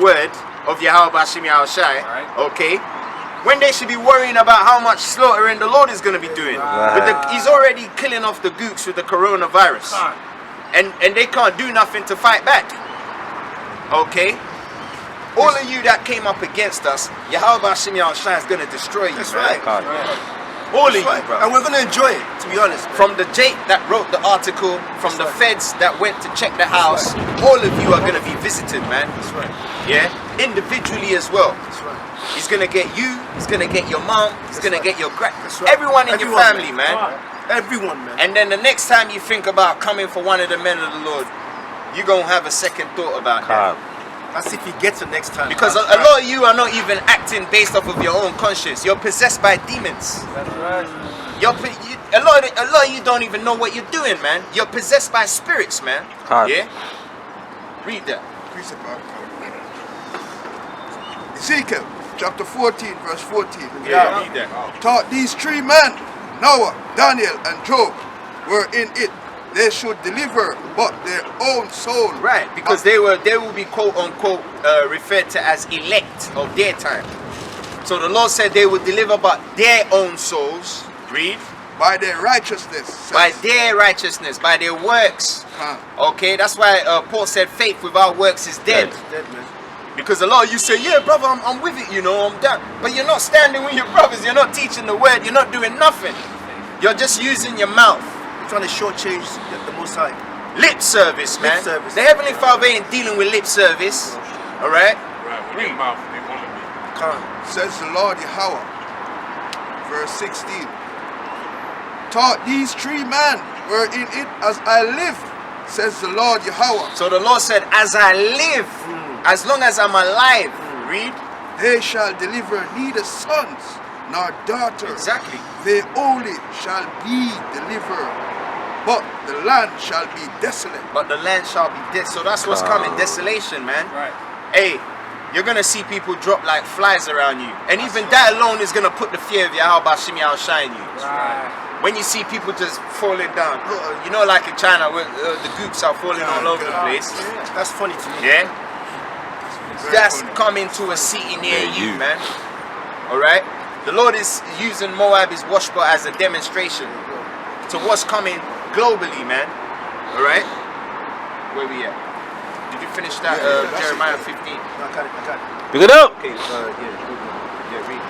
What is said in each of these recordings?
word of 𝤉𝐄𝐄𝐿, okay, when they should be worrying about how much slaughtering the Lord is going to be doing. He's already killing off the gooks with the coronavirus. And they can't do nothing to fight back. Okay? All of you that came up against us, 𝤉𝐿 is going to destroy you. That's right. All of you, bro. And we're going to enjoy it, to be honest. From the Jake that wrote the article, from the feds that went to check the house, all of you are going to be visited, man. That's right. Yeah? Individually as well. That's right. He's going to get you, he's going to get your mom, he's going to get your right. everyone in your family, man. Everyone, man. And then the next time you think about coming for one of the men of the Lord, you're going to have a second thought about that. That's if he gets it next time. Because a lot of you are not even acting based off of your own conscience. You're possessed by demons. That's right. A lot of you don't even know what you're doing, man. You're possessed by spirits, man. Yeah? Read that. Ezekiel chapter 14 verse 14. Yeah, read that. Taught these three men, Noah, Daniel, and Job, were in it. They should deliver but their own soul. Right, because they will be quote unquote referred to as elect of their time. So the Lord said they would deliver but their own souls. Read. By their righteousness. By their righteousness, by their works. Okay, that's why Paul said faith without works is dead. Dead, man. Because a lot of you say, yeah, brother, I'm with it, you know, I'm down. But you're not standing with your brothers. You're not teaching the word. You're not doing nothing. You're just using your mouth. Trying to shortchange the Most High. Lip service, man. Lip service. The Heavenly Father ain't dealing with lip service. All right? Right, with your mouth, they want to be. Says the Lord Yahweh. Verse 16. Taught these three men, were in it as I live, says the Lord Yahweh. So the Lord said, as I live, as long as I'm alive, read. They shall deliver neither sons nor daughters. Exactly. They only shall be delivered, but the land shall be desolate. But the land shall be dead. So that's what's coming, desolation, man. Right. Hey, you're going to see people drop like flies around you. And even that alone is going to put the fear of 𝤉𝐿 in you. Right. When you see people just falling down, you know, like in China, where the gooks are falling all over the place. That's funny to me. Yeah? That's coming to a city near you, man. Alright? The Lord is using Moab, his Washba, as a demonstration to what's coming globally, man. Alright? Where we at? Did you finish that Jeremiah 15? I got it. Pick it up! Okay, yeah, read.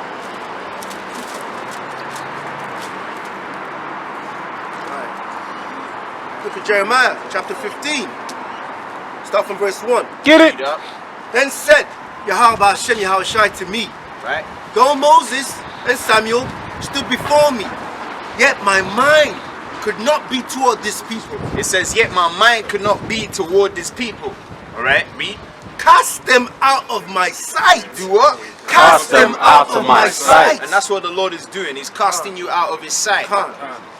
Look at Jeremiah chapter 15. Start from verse 1. Get it! Then said 𝤉𝐿 to me, Right? though Moses and Samuel stood before me, yet my mind could not be toward this people. It says, yet my mind could not be toward this people. Alright, read. Cast them out of my sight. Do what? Cast them out of my sight. And that's what the Lord is doing. He's casting you out of his sight.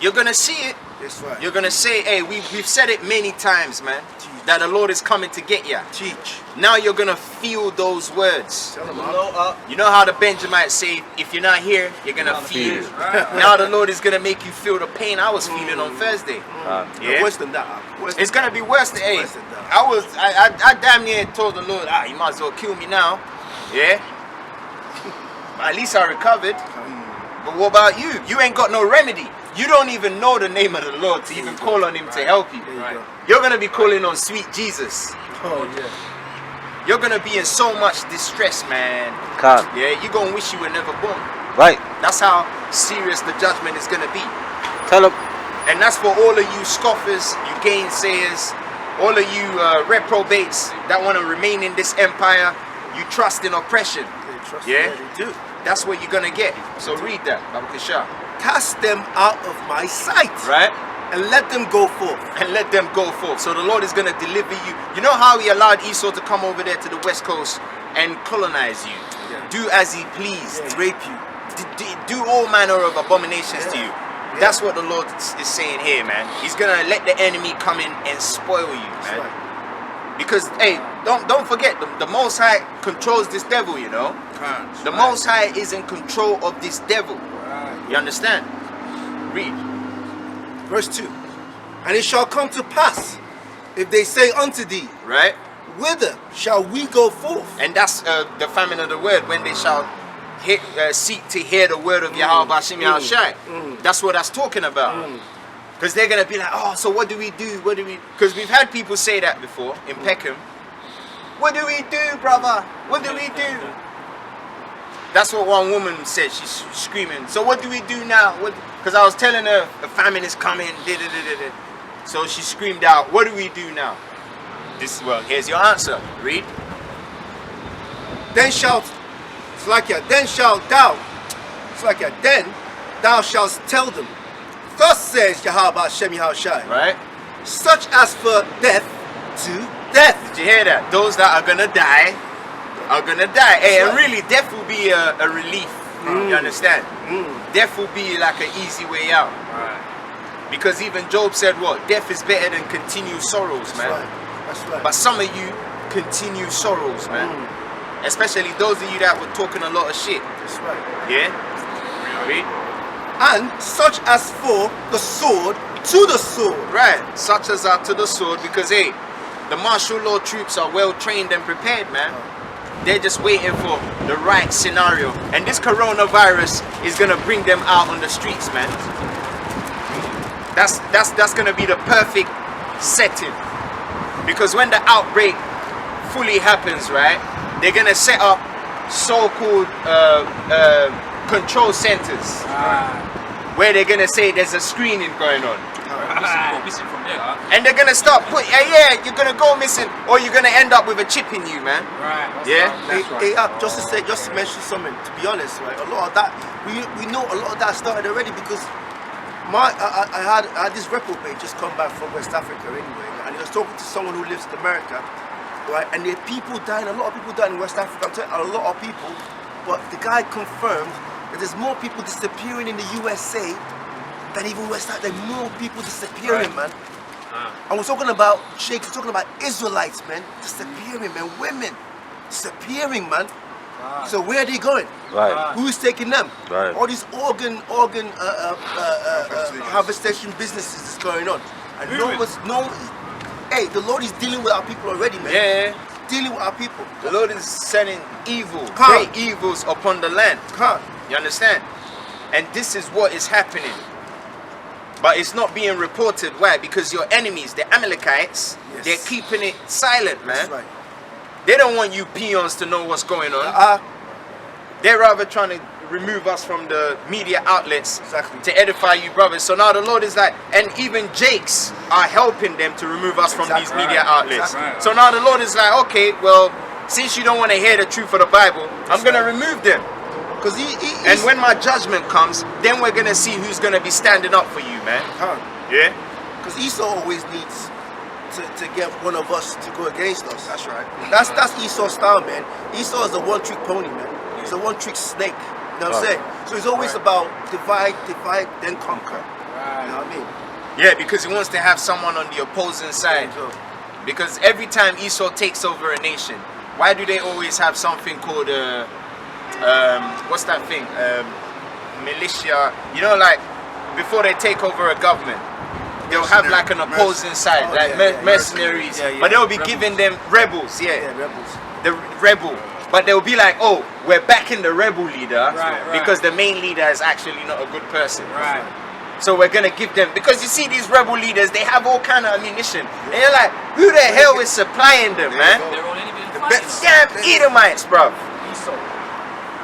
You're going to see it. That's right. You're going to say, hey, we've said it many times, man, that the Lord is coming to get you. Teach. Now you're going to feel those words. Tell them You know how the Benjamites say, if you're not here, you're going to feel it. Now the Lord is going to make you feel the pain I was feeling on Thursday. Yeah? Worse than that. It's going to be worse than, hey, Worse than that. I damn near told the Lord, you might as well kill me now. Yeah? But at least I recovered. But what about you? You ain't got no remedy. You don't even know the name of the Lord to even call on him to help you. You're going to be calling on sweet Jesus. Oh, yeah. You're going to be in so much distress, man. Yeah, you're going to wish you were never born. Right. That's how serious the judgment is going to be. Tell him. And that's for all of you scoffers, you gainsayers, all of you reprobates that want to remain in this empire. You trust in oppression. Yeah? They do. That's what you're going to get. So read that, Babu Kisha. Cast them out of my sight. Right? And let them go forth. And let them go forth. So the Lord is going to deliver you. You know how he allowed Esau to come over there to the west coast and colonize you? Yeah. Do as he pleased. Yeah, rape you. Do all manner of abominations to you. That's what the Lord is saying here, man. He's going to let the enemy come in and spoil you, man. Because, hey, don't forget, the Most High controls this devil, you know. The Most High is in control of this devil. You understand? Read. Verse 2. And it shall come to pass, if they say unto thee, Right? whither shall we go forth? And that's the famine of the word, when they shall seek to hear the word of Yahweh Bashim Yahushai. That's what that's talking about. Because they're going to be like, oh, so what do we do? What do we... Because we've had people say that before in Peckham. What do we do, brother? What do we do? That's what one woman said. She's screaming. So what do we do now? Because I was telling her the famine is coming. So she screamed out, what do we do now? Well, here's your answer. Read. Then shalt thou shalt tell them, thus says Yahweh Hashem Yahushai, Right? such as for death to death. Did you hear that? Those that are gonna die are gonna die. Hey, and really, death will be a relief. You understand? Death will be like an easy way out. Because even Job said, what? Death is better than continued sorrows, man. That's right. But some of you continue sorrows, man. Especially those of you that were talking a lot of shit. That's right. Yeah? Read. And such as for the sword to the sword. Right. Such as are to the sword, because hey, the martial law troops are well trained and prepared, man. They're just waiting for the right scenario. And this coronavirus is gonna bring them out on the streets, man. That's gonna be the perfect setting. Because when the outbreak fully happens, right, they're gonna set up so-called control centers where they're gonna say there's a screening going on. Missing from there, huh? And they're gonna start putting, yeah, you're gonna go missing, or you're gonna end up with a chip in you, man. Right. Yeah. Just to mention something. To be honest, right, a lot of that we know a lot of that started already because I had this reprobate just come back from West Africa anyway, and he was talking to someone who lives in America, right? And there are people dying, a lot of people dying in West Africa. I'm telling you, a lot of people. But the guy confirmed that there's more people disappearing in the USA than even West Africa. There are more people disappearing, man. And we're talking about sheikhs, we're talking about Israelites, man, disappearing, man, women disappearing, man. So where are they going? Right. Who is taking them? Right. All these organ harvestation businesses is going on, and hey, the Lord is dealing with our people already, man. Yeah. Dealing with our people. The Lord is sending great evils upon the land. You understand? And this is what is happening. But it's not being reported. Why? Because your enemies, the Amalekites, they're keeping it silent, man. That's right. They don't want you peons to know what's going on. They're rather trying to remove us from the media outlets to edify you brothers. So now the Lord is like, and even Jakes are helping them to remove us from these media outlets. So now the Lord is like, okay, well, since you don't want to hear the truth of the Bible, I'm going to remove them. And when my judgment comes, then we're going to see who's going to be standing up for you, man. Yeah? Because Esau always needs to get one of us to go against us. That's right. That's Esau's style, man. Esau is a one-trick pony, man. He's a one-trick snake. You know what I'm saying? So it's always about divide, then conquer. You know what I mean? Yeah, because he wants to have someone on the opposing side. Because every time Esau takes over a nation, why do they always have something called what's that thing? Militia. You know, like before they take over a government, they'll have like an opposing side, like mercenaries. But they'll be giving them rebels. Rebels. The rebel. But they'll be like, oh, we're backing the rebel leader because the main leader is actually not a good person. So we're gonna give them, because you see these rebel leaders, they have all kind of ammunition. And you're like, who the hell is supplying them, man? Damn Edomites, bro.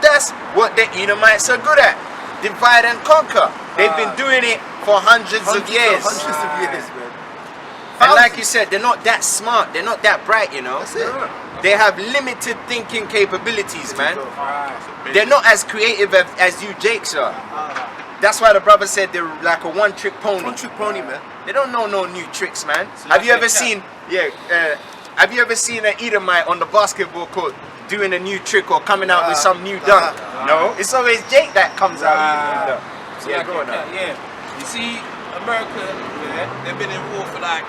That's what the Edomites are good at. Divide and conquer. They've been doing it for hundreds of years. Man. And like you said, they're not that smart. They're not that bright, you know. That's it. They have limited thinking capabilities, man. They're not as creative as you Jakes are. That's why the brother said they're like a one-trick pony. One-trick pony, man. They don't know no new tricks, man. Have you ever seen? Have you ever seen an Edomite on the basketball court doing a new trick or coming out with some new dunk? No, it's always Jake that comes out with a new dunk. Go on. You see, America, they've been in war for like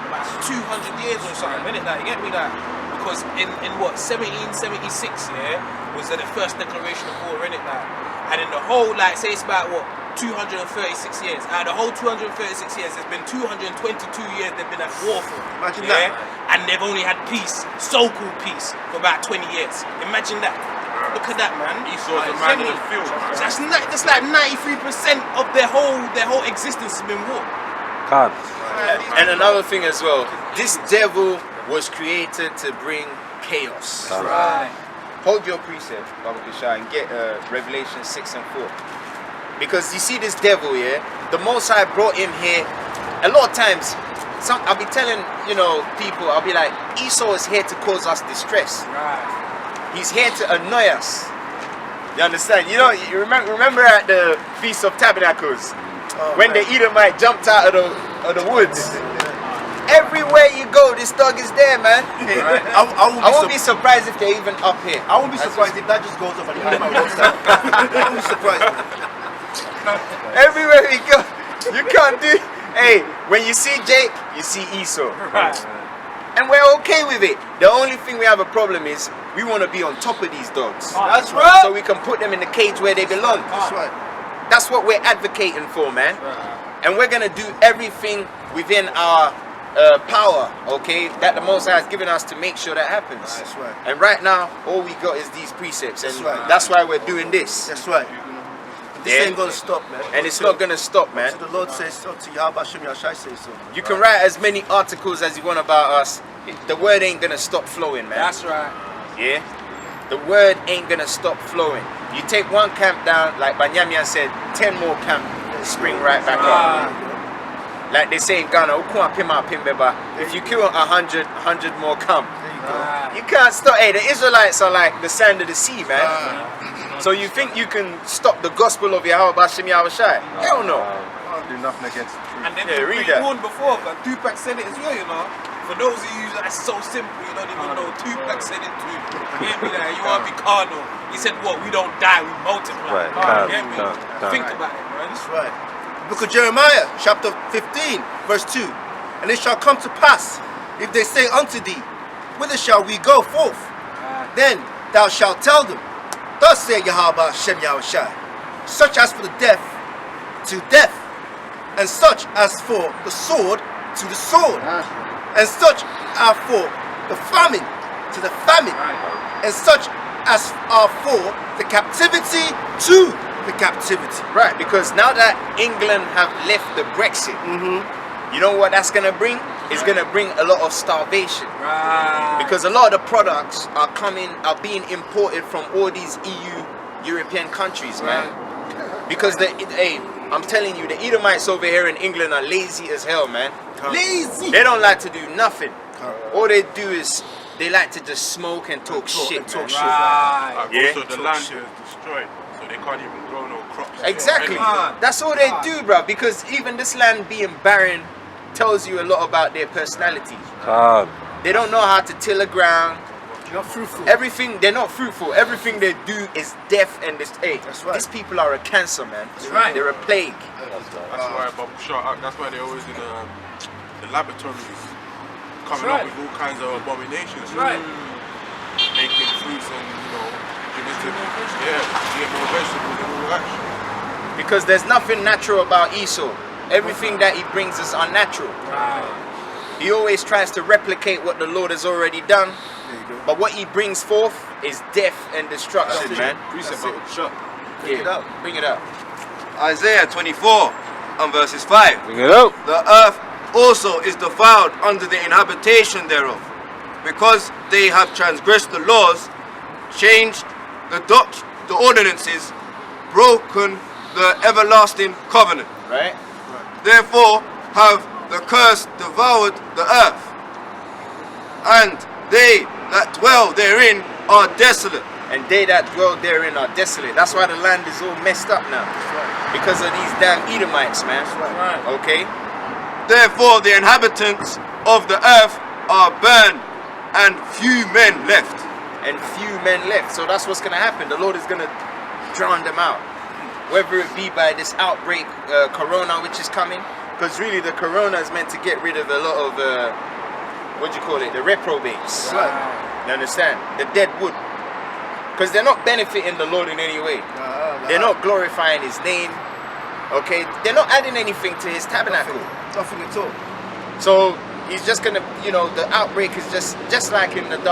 about 200 years or something, innit? Like, you get me? Like, because in what 1776, was the first declaration of war, innit? Like, and in the whole, like, say it's about what 236 years. Out of the whole 236 years, there's been 222 years they've been at war for. Imagine that. And and they've only had peace, so-called peace, for about 20 years. Imagine that. Look at that, man. Esau's a man in the field. So that's like 93% of their whole existence has been war. God. And another thing as well, this devil was created to bring chaos. Right. Hold your precept, Baba Kisha, and get Revelation 6 and 4. Because you see this devil here, the Most High brought him here. A lot of times, I'll be telling, people, I'll be like, Esau is here to cause us distress. Right. He's here to annoy us. You understand? You remember at the Feast of Tabernacles, when the Edomite jumped out of the woods. Everywhere you go, this dog is there, man. I won't be surprised if they're even up here. I won't be surprised if that just goes up and my roadside. I won't be surprised. Everywhere we go, you can't do. Hey, when you see Jake, you see Esau. Right. And we're okay with it. The only thing we have a problem is we want to be on top of these dogs. That's right. So we can put them in the cage where they belong. That's right. That's what we're advocating for, man. And we're going to do everything within our power, okay, that the Most High has given us to make sure that happens. That's right. And right now, all we got is these precepts. And That's right. that's why we're doing this. That's right. This Yeah. ain't gonna stop, man. And it's not going to stop, man. So the Lord says so, to 𝤉𝐵 says so. You can write as many articles as you want about us. The word ain't going to stop flowing, man. That's right. Yeah? The word ain't going to stop flowing. You take one camp down, like Banyamia said, 10 more camp spring right back up. Like they say in Ghana, if you kill 100, 100 more come. There you go. You can't stop. Hey, the Israelites are like the sand of the sea, man. So you think you can stop the gospel of 𝤉𝐵? Hell no. I'll do nothing against the truth. And they've Yeah, been read that. warned before, but Tupac said it as well, For those of you that's so simple, you don't even know, Tupac said it too. You get me there? You want to be carnal. He said what? We don't die, we multiply. Right, You get me? can't. Think about it, man. That's right. Book of Jeremiah, chapter 15, verse 2. And it shall come to pass, if they say unto thee, whither shall we go forth? Then thou shalt tell them, thus saith 𝤉𝐵, such as for the deaf to deaf, and such as for the sword to the sword, and such are for the famine to the famine, and such as are for the captivity to the captivity. Right, because now that England have left the Brexit, you know what that's going to bring? It's going to bring a lot of starvation. Right. Because a lot of the products are being imported from all these European countries, man. Because I'm telling you, the Edomites over here in England are lazy as hell, man. Lazy. They don't like to do nothing. All they do is they like to just smoke and talk shit, man. Right. Yeah. Also, the land is destroyed, so they can't even grow no crops. Exactly. That's all they do, bro. Because even this land being barren tells you a lot about their personalities. God. They don't know how to till the ground. Not fruitful. They're not fruitful. Everything they do is death and this. Hey, That's right. these people are a cancer, man. right. They're a plague. That's why they're always in the laboratories, coming up with all kinds of abominations. Right. Making fruits and, genetic, GMO vegetables and all that shit. Because there's nothing natural about Esau. Everything that he brings is unnatural. Right. He always tries to replicate what the Lord has already done. But what he brings forth is death and destruction, man. Precept about shut. Bring it up. Bring it up. Isaiah 24 and verses 5. Bring it out. The earth also is defiled under the inhabitation thereof, because they have transgressed the laws, changed the ordinances, broken the everlasting covenant. Right? Therefore have the curse devoured the earth, and they that dwell therein are desolate. And they that dwell therein are desolate. That's why the land is all messed up now. Because of these damn Edomites, man. Right. Okay? Therefore the inhabitants of the earth are burned, and few men left. And few men left. So that's what's going to happen. The Lord is going to drown them out. Whether it be by this outbreak, corona, which is coming. Because really the corona is meant to get rid of a lot of, the reprobates. Right. You understand? The dead wood. Because they're not benefiting the Lord in any way. They're not glorifying his name. Okay? They're not adding anything to his tabernacle. Nothing at all. So He's just gonna, you know, the outbreak is just like in the